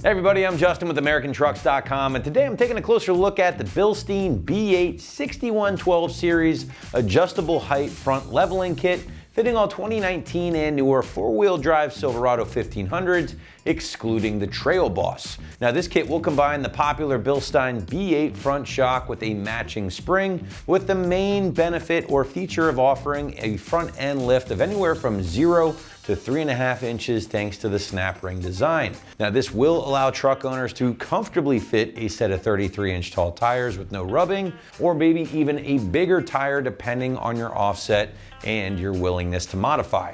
Hey everybody, I'm Justin with AmericanTrucks.com, and today I'm taking a closer look at the Bilstein B8 6112 Series adjustable height front leveling kit, fitting all 2019 and newer four-wheel drive Silverado 1500s, excluding the Trail Boss. Now this kit will combine the popular Bilstein B8 front shock with a matching spring, with the main benefit or feature of offering a front end lift of anywhere from 0 to 3.5 inches thanks to the snap ring design. Now this will allow truck owners to comfortably fit a set of 33-inch tall tires with no rubbing, or maybe even a bigger tire depending on your offset and your willingness to modify.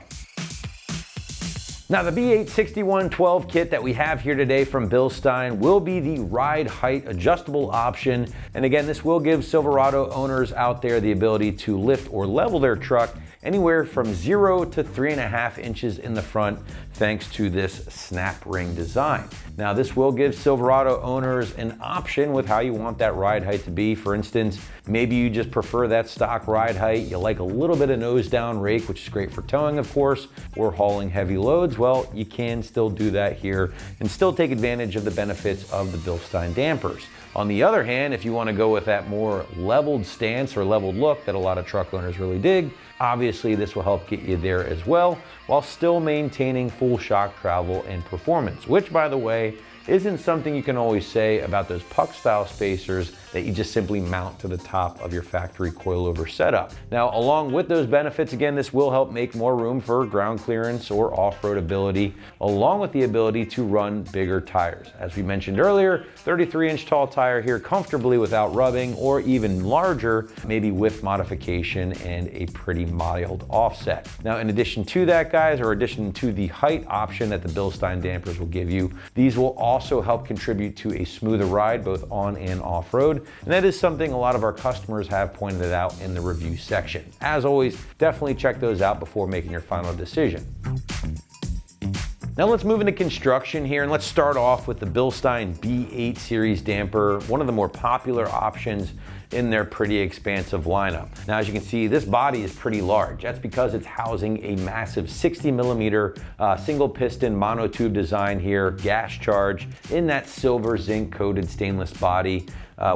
Now the B8 6112 kit that we have here today from Bilstein will be the ride height adjustable option. And again, this will give Silverado owners out there the ability to lift or level their truck anywhere from 0 to 3.5 inches in the front, thanks to this snap ring design. Now this will give Silverado owners an option with how you want that ride height to be. For instance, maybe you just prefer that stock ride height, you like a little bit of nose down rake, which is great for towing of course, or hauling heavy loads. Well, you can still do that here and still take advantage of the benefits of the Bilstein dampers. On the other hand, if you want to go with that more leveled stance or leveled look that a lot of truck owners really dig, obviously this will help get you there as well, while still maintaining full shock travel and performance, which by the way, isn't something you can always say about those puck style spacers that you just simply mount to the top of your factory coilover setup. Now, along with those benefits, again, this will help make more room for ground clearance or off-road ability, along with the ability to run bigger tires. As we mentioned earlier, 33-inch tall tire here comfortably without rubbing, or even larger, maybe with modification and a pretty mild offset. Now, in addition to that, guys, or addition to the height option that the Bilstein dampers will give you, these will also help contribute to a smoother ride both on and off-road. And that is something a lot of our customers have pointed out in the review section. As always, definitely check those out before making your final decision. Now let's move into construction here, and let's start off with the Bilstein B8 series damper, one of the more popular options in their pretty expansive lineup. Now, as you can see, this body is pretty large. That's because it's housing a massive 60mm single piston monotube design here, gas charge in that silver zinc coated stainless body,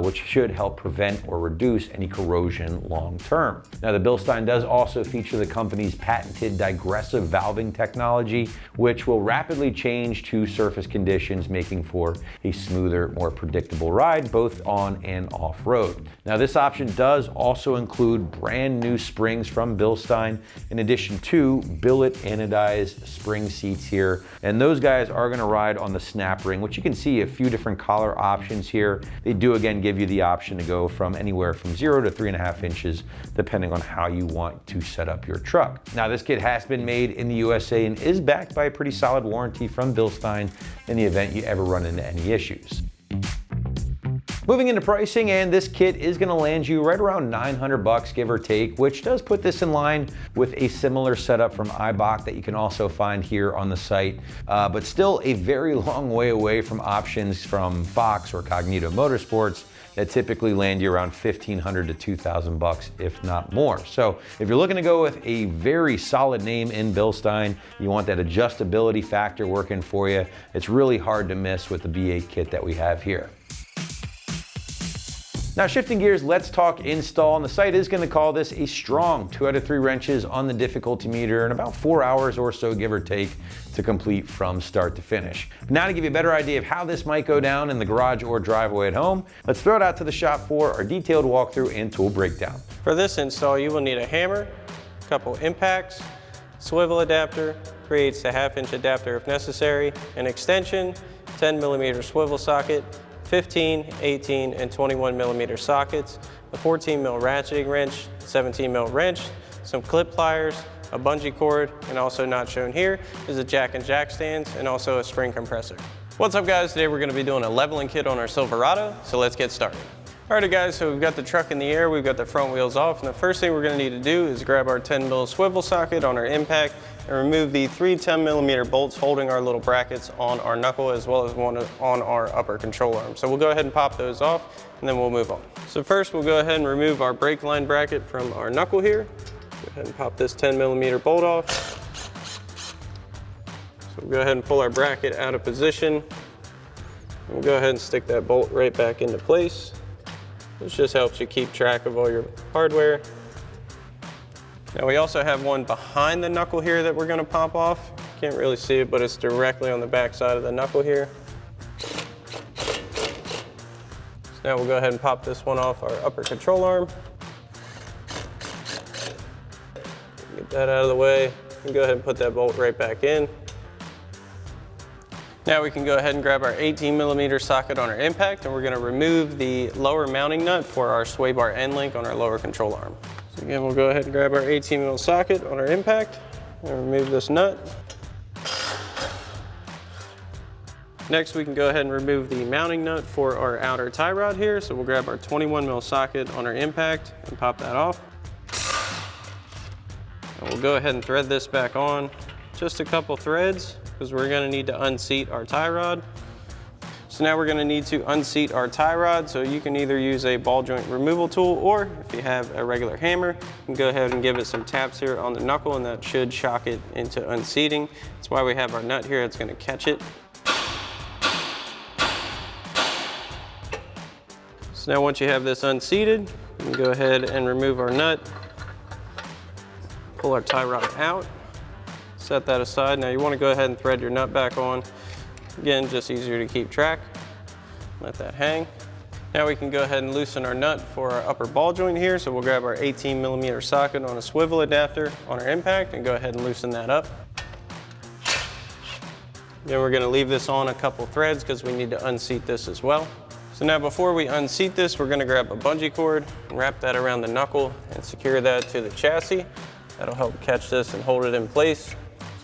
which should help prevent or reduce any corrosion long term. Now, the Bilstein does also feature the company's patented digressive valving technology, which will rapidly change to surface conditions, making for a smoother, more predictable ride, both on and off road. Now, this option does also include brand new springs from Bilstein, in addition to billet anodized spring seats here. And those guys are gonna ride on the snap ring, which you can see a few different color options here. They do again give you the option to go from anywhere from 0 to 3.5 inches, depending on how you want to set up your truck. Now, this kit has been made in the USA and is backed by a pretty solid warranty from Bilstein in the event you ever run into any issues. Moving into pricing, and this kit is gonna land you right around $900, give or take, which does put this in line with a similar setup from Eibach that you can also find here on the site, but still a very long way away from options from Fox or Cognito Motorsports that typically land you around $1,500 to $2,000, if not more. So if you're looking to go with a very solid name in Bilstein, you want that adjustability factor working for you, it's really hard to miss with the B8 kit that we have here. Now, shifting gears, let's talk install. And the site is gonna call this a strong 2 out of 3 wrenches on the difficulty meter and about 4 hours or so, give or take, to complete from start to finish. Now, to give you a better idea of how this might go down in the garage or driveway at home, let's throw it out to the shop for our detailed walkthrough and tool breakdown. For this install, you will need a hammer, a couple impacts, swivel adapter, creates the 1/2-inch adapter if necessary, an extension, 10mm swivel socket, 15, 18, and 21mm sockets, a 14mm ratcheting wrench, 17mm wrench, some clip pliers, a bungee cord, and also not shown here is a jack and jack stands and also a spring compressor. What's up, guys? Today we're going to be doing a leveling kit on our Silverado, so let's get started. Alrighty guys, so we've got the truck in the air, we've got the front wheels off, and the first thing we're going to need to do is grab our 10mm swivel socket on our impact and remove the 3 10mm bolts holding our little brackets on our knuckle, as well as one on our upper control arm. So we'll go ahead and pop those off and then we'll move on. So first we'll go ahead and remove our brake line bracket from our knuckle here. Go ahead and pop this 10mm bolt off. So we'll go ahead and pull our bracket out of position. We'll go ahead and stick that bolt right back into place. This just helps you keep track of all your hardware. Now we also have one behind the knuckle here that we're going to pop off. Can't really see it, but it's directly on the back side of the knuckle here. So now we'll go ahead and pop this one off our upper control arm. Get that out of the way. And go ahead and put that bolt right back in. Now we can go ahead and grab our 18mm socket on our impact, and we're going to remove the lower mounting nut for our sway bar end link on our lower control arm. So again, we'll go ahead and grab our 18mm socket on our impact and remove this nut. Next, we can go ahead and remove the mounting nut for our outer tie rod here. So we'll grab our 21mm socket on our impact and pop that off. And we'll go ahead and thread this back on. Just a couple threads, because we're going to need to unseat our tie rod. So now we're going to need to unseat our tie rod, so you can either use a ball joint removal tool, or if you have a regular hammer, you can go ahead and give it some taps here on the knuckle, and that should shock it into unseating. That's why we have our nut here, it's going to catch it. So now once you have this unseated, you can go ahead and remove our nut, pull our tie rod out. Set that aside. Now you want to go ahead and thread your nut back on. Again, just easier to keep track. Let that hang. Now we can go ahead and loosen our nut for our upper ball joint here. So we'll grab our 18mm socket on a swivel adapter on our impact and go ahead and loosen that up. Then we're going to leave this on a couple threads because we need to unseat this as well. So now before we unseat this, we're going to grab a bungee cord and wrap that around the knuckle and secure that to the chassis. That'll help catch this and hold it in place.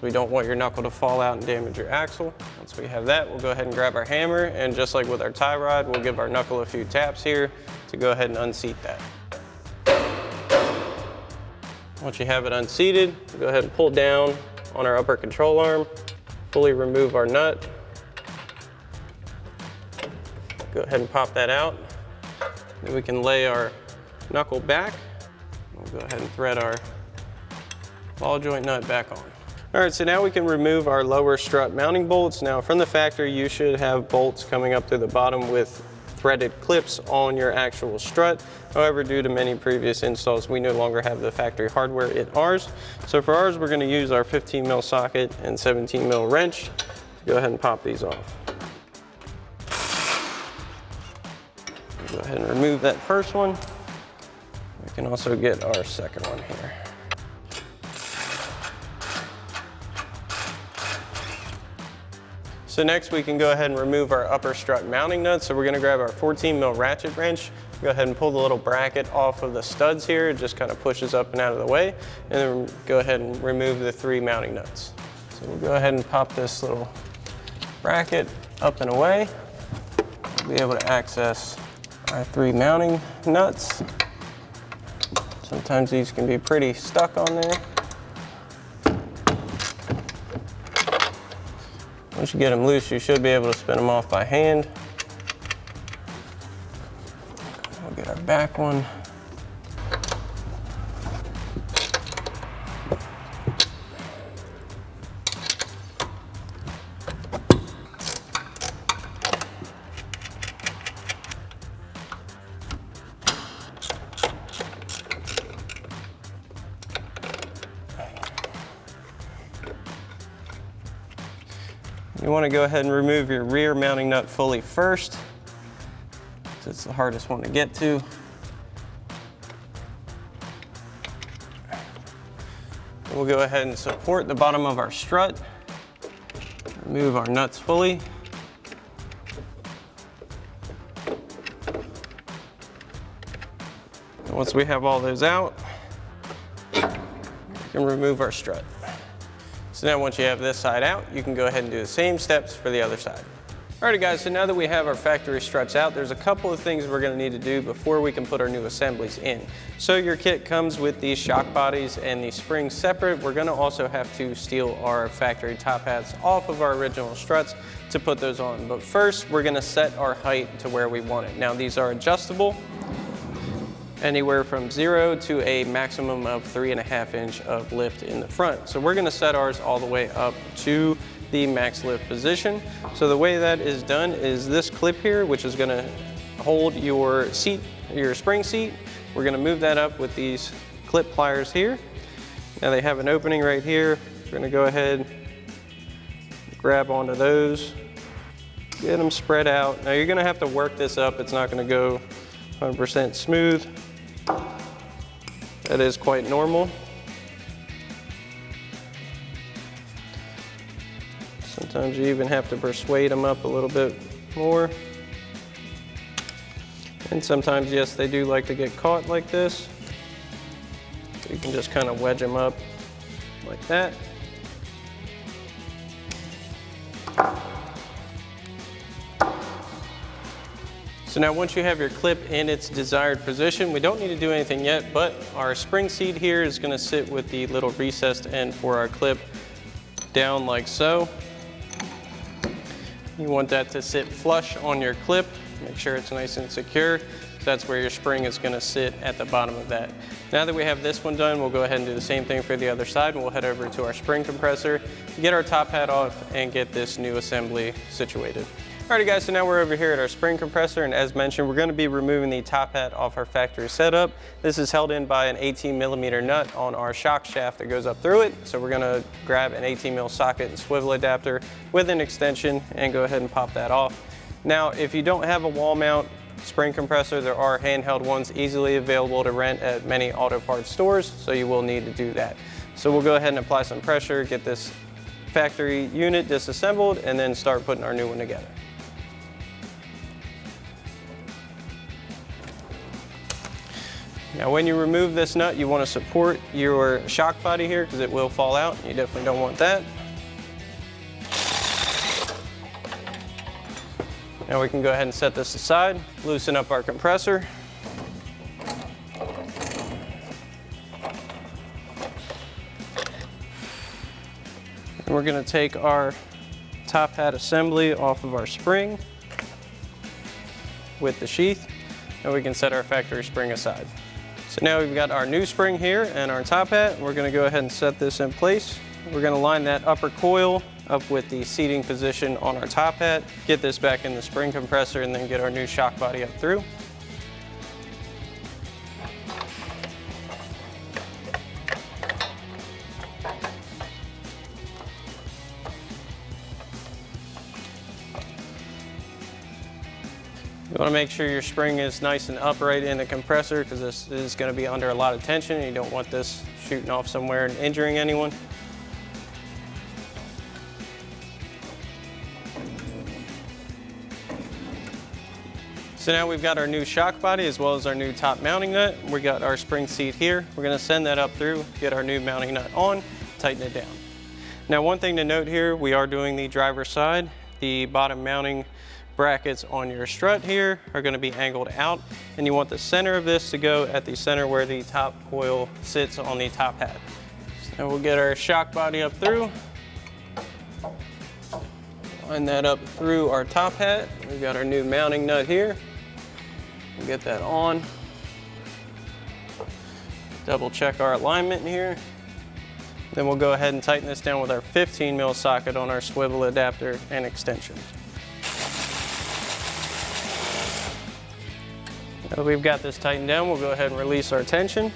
We don't want your knuckle to fall out and damage your axle. Once we have that, we'll go ahead and grab our hammer, and just like with our tie rod, we'll give our knuckle a few taps here to go ahead and unseat that. Once you have it unseated, go ahead and pull down on our upper control arm, fully remove our nut. Go ahead and pop that out. Then we can lay our knuckle back. We'll go ahead and thread our ball joint nut back on. All right, so now we can remove our lower strut mounting bolts. Now from the factory, you should have bolts coming up through the bottom with threaded clips on your actual strut. However, due to many previous installs, we no longer have the factory hardware in ours. So for ours, we're gonna use our 15mm socket and 17mm wrench to go ahead and pop these off. Go ahead and remove that first one. We can also get our second one here. So next we can go ahead and remove our upper strut mounting nuts. So we're going to grab our 14mm ratchet wrench, go ahead and pull the little bracket off of the studs here. It just kind of pushes up and out of the way. And then go ahead and remove the 3 mounting nuts. So we'll go ahead and pop this little bracket up and away. We'll be able to access our 3 mounting nuts. Sometimes these can be pretty stuck on there. Once you get them loose, you should be able to spin them off by hand. We'll get our back one. You want to go ahead and remove your rear mounting nut fully first. It's the hardest one to get to. And we'll go ahead and support the bottom of our strut. Remove our nuts fully. And once we have all those out, we can remove our strut. So now once you have this side out, you can go ahead and do the same steps for the other side. Alrighty guys, so now that we have our factory struts out, there's a couple of things we're going to need to do before we can put our new assemblies in. So your kit comes with these shock bodies and these springs separate. We're going to also have to steal our factory top hats off of our original struts to put those on. But first, we're going to set our height to where we want it. Now these are adjustable. anywhere from 0 to a maximum of 3.5 inch of lift in the front. So we're gonna set ours all the way up to the max lift position. So the way that is done is this clip here, which is gonna hold your seat, your spring seat. We're gonna move that up with these clip pliers here. Now they have an opening right here. We're gonna go ahead, grab onto those, get them spread out. Now you're gonna have to work this up. It's not gonna go 100% smooth. That is quite normal. Sometimes you even have to persuade them up a little bit more. And sometimes, yes, they do like to get caught like this. So you can just kind of wedge them up like that. So now once you have your clip in its desired position, we don't need to do anything yet, but our spring seat here is gonna sit with the little recessed end for our clip down like so. You want that to sit flush on your clip. Make sure it's nice and secure. That's where your spring is gonna sit at the bottom of that. Now that we have this one done, we'll go ahead and do the same thing for the other side, and we'll head over to our spring compressor, get our top hat off, and get this new assembly situated. Alrighty guys, so now we're over here at our spring compressor, and as mentioned, we're gonna be removing the top hat off our factory setup. This is held in by an 18mm nut on our shock shaft that goes up through it. So we're gonna grab an 18mm socket and swivel adapter with an extension and go ahead and pop that off. Now, if you don't have a wall mount spring compressor, there are handheld ones easily available to rent at many auto parts stores, so you will need to do that. So we'll go ahead and apply some pressure, get this factory unit disassembled, and then start putting our new one together. Now when you remove this nut, you want to support your shock body here because it will fall out. You definitely don't want that. Now we can go ahead and set this aside, loosen up our compressor. And we're going to take our top hat assembly off of our spring with the sheath, and we can set our factory spring aside. So now we've got our new spring here and our top hat. We're going to go ahead and set this in place. We're going to line that upper coil up with the seating position on our top hat, get this back in the spring compressor, and then get our new shock body up through. You want to make sure your spring is nice and upright in the compressor because this is going to be under a lot of tension and you don't want this shooting off somewhere and injuring anyone. So now we've got our new shock body as well as our new top mounting nut. We got our spring seat here. We're going to send that up through, get our new mounting nut on, tighten it down. Now one thing to note here, we are doing the driver's side. The bottom mounting brackets on your strut here are going to be angled out, and you want the center of this to go at the center where the top coil sits on the top hat. So we'll get our shock body up through, line that up through our top hat. We've got our new mounting nut here. We'll get that on. Double check our alignment here. Then we'll go ahead and tighten this down with our 15mm socket on our swivel adapter and extension. Now that we've got this tightened down, we'll go ahead and release our tension.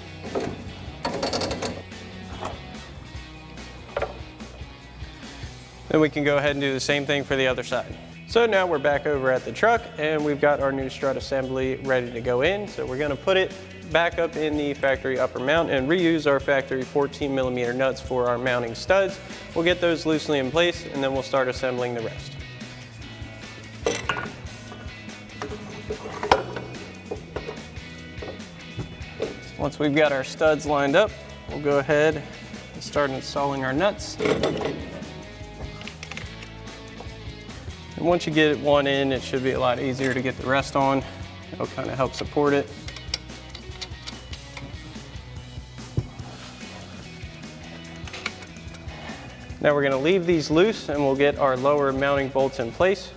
Then we can go ahead and do the same thing for the other side. So now we're back over at the truck and we've got our new strut assembly ready to go in. So we're gonna put it back up in the factory upper mount and reuse our factory 14mm nuts for our mounting studs. We'll get those loosely in place and then we'll start assembling the rest. Once we've got our studs lined up, we'll go ahead and start installing our nuts. And once you get one in, it should be a lot easier to get the rest on. It'll kind of help support it. Now we're going to leave these loose and we'll get our lower mounting bolts in place.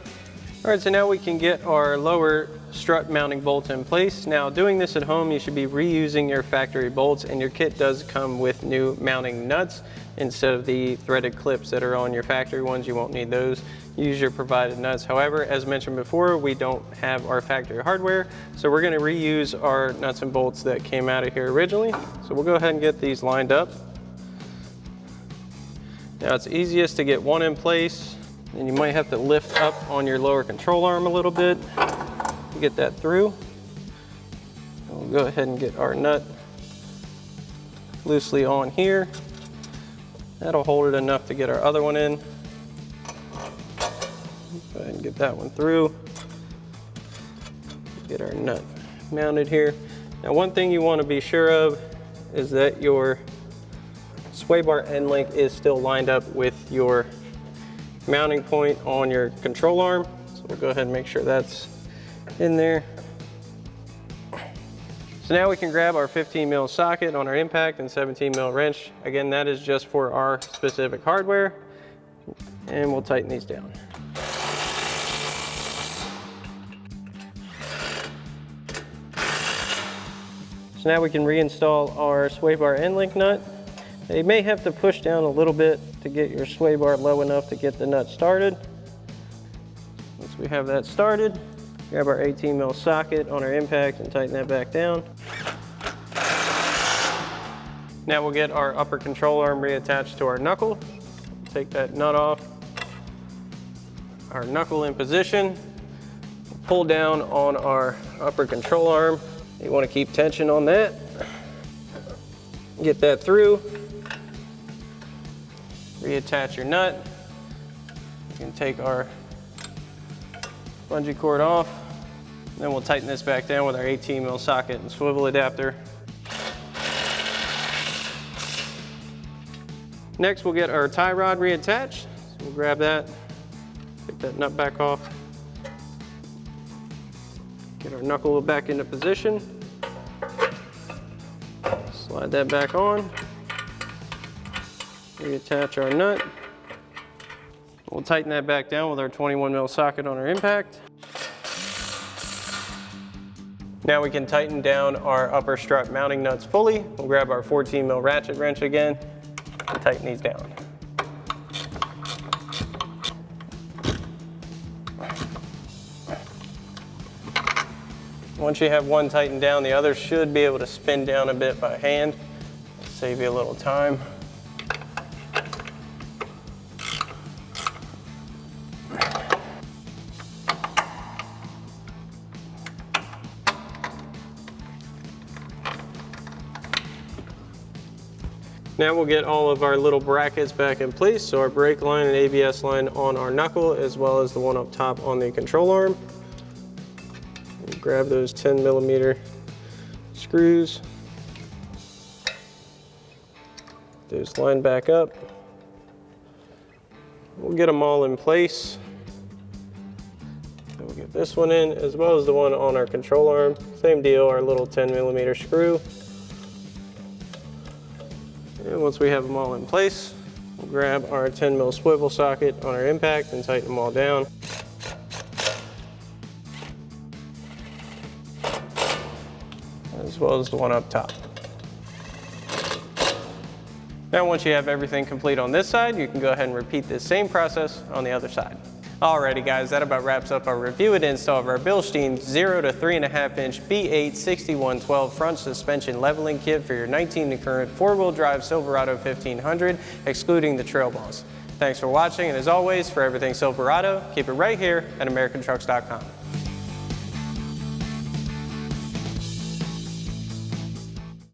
All right, so now we can get our lower strut mounting bolts in place. Now, doing this at home, you should be reusing your factory bolts, and your kit does come with new mounting nuts instead of the threaded clips that are on your factory ones. You won't need those. Use your provided nuts. However, as mentioned before, we don't have our factory hardware, so we're gonna reuse our nuts and bolts that came out of here originally. So we'll go ahead and get these lined up. Now, it's easiest to get one in place, and you might have to lift up on your lower control arm a little bit to get that through. And we'll go ahead and get our nut loosely on here. That'll hold it enough to get our other one in. Go ahead and get that one through. Get our nut mounted here. Now, one thing you want to be sure of is that your sway bar end link is still lined up with your mounting point on your control arm. So we'll go ahead and make sure that's in there. So now we can grab our 15 mil socket on our impact and 17 mil wrench. Again, that is just for our specific hardware. And we'll tighten these down. So now we can reinstall our sway bar end link nut. Now you may have to push down a little bit to get your sway bar low enough to get the nut started. Once we have that started, grab our 18 mil socket on our impact and tighten that back down. Now we'll get our upper control arm reattached to our knuckle. Take that nut off. Our knuckle in position. Pull down on our upper control arm. You want to keep tension on that. Get that through. Reattach your nut. You can take our bungee cord off. Then we'll tighten this back down with our 18 mil socket and swivel adapter. Next, we'll get our tie rod reattached. So we'll grab that, take that nut back off. Get our knuckle back into position. Slide that back on. Reattach our nut. We'll tighten that back down with our 21 mil socket on our impact. Now we can tighten down our upper strut mounting nuts fully. We'll grab our 14 mil ratchet wrench again and tighten these down. Once you have one tightened down, the other should be able to spin down a bit by hand. Save you a little time. Now we'll get all of our little brackets back in place. So our brake line and ABS line on our knuckle, as well as the one up top on the control arm. We'll grab those 10 millimeter screws. Those line back up. We'll get them all in place. So we'll get this one in, as well as the one on our control arm. Same deal, our little 10 millimeter screw. And once we have them all in place, we'll grab our 10 mil swivel socket on our impact and tighten them all down. As well as the one up top. Now once you have everything complete on this side, you can go ahead and repeat this same process on the other side. Alrighty guys, that about wraps up our review and install of our Bilstein 0 to 3.5 inch B8 6112 front suspension leveling kit for your 19 current 4-wheel drive Silverado 1500, excluding the Trail Boss. Thanks for watching, and as always, for everything Silverado, keep it right here at AmericanTrucks.com.